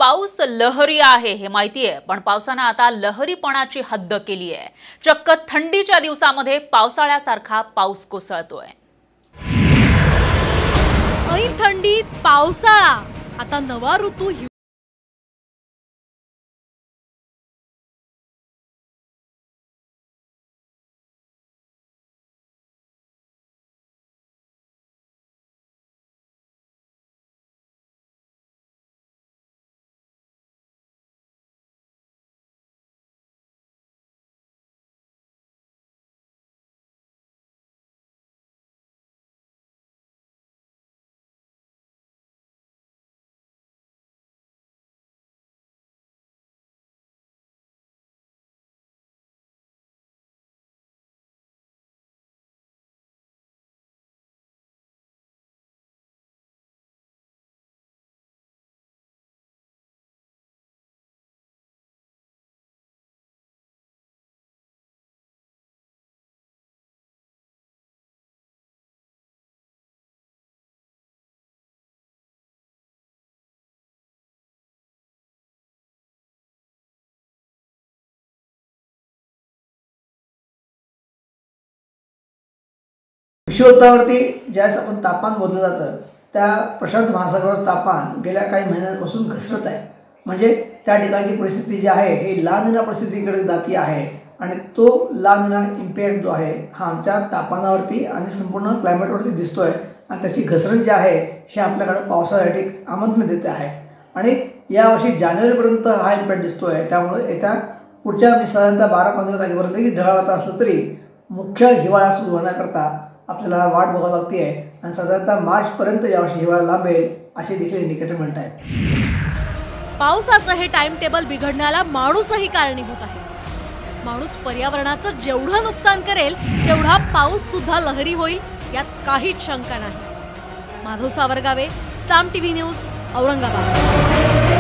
पाऊस लहरी आहे हे माहिती आहे, पण पावसाने आता लहरीपणाची हद्द केली आहे। चक्क थंडीच्या दिवसामध्ये पावसाळ्यासारखा पाऊस कोसळतोय। ऐन थंडीत पावसाळा, आता नवा ऋतू विषुववृत्तावरती ज्यावेळेस आपण तापमान मोजलं जातं त्या प्रशांत महासागराचं तापमान गेल्या काही महिन्यांपासून घसरत आहे। म्हणजे त्या ठिकाणची परिस्थिती जी आहे ही ला निना परिस्थितीकडे जाती आहे आणि तो ला निना इम्पॅक्ट जो आहे हा आमच्या तापमानावरती आणि संपूर्ण क्लायमेटवरती दिसतोय आणि त्याची घसरण जी आहे हे आपल्याकडे पावसासाठी आमंत्रण देते आहे। आणि यावर्षी जानेवारीपर्यंत हा इम्पॅक्ट दिसतोय। त्यामुळे येत्या पुढच्या साधारणतः 12-15 तारखेपर्यंत ढगाळ वातावरण असलं तरी मुख्य हिवाळा सुरू होण्याकरता आपल्याला वाट बघावी लागते आहे आणि साधारणतः मार्चपर्यंत यावर्षी हिवाळा लांबेल असे देखील इंडिकेटर म्हणत आहेत। पावसाचं हे टाइम टेबल बिघडण्याला माणूसही कारणीभूत आहे। माणूस पर्यावरणाचं जेवढं नुकसान करेल तेवढा पाऊस सुद्धा लहरी होईल, यात काहीच शंका नाही। माधव सावरगावे, साम टीव्ही न्यूज, औरंगाबाद।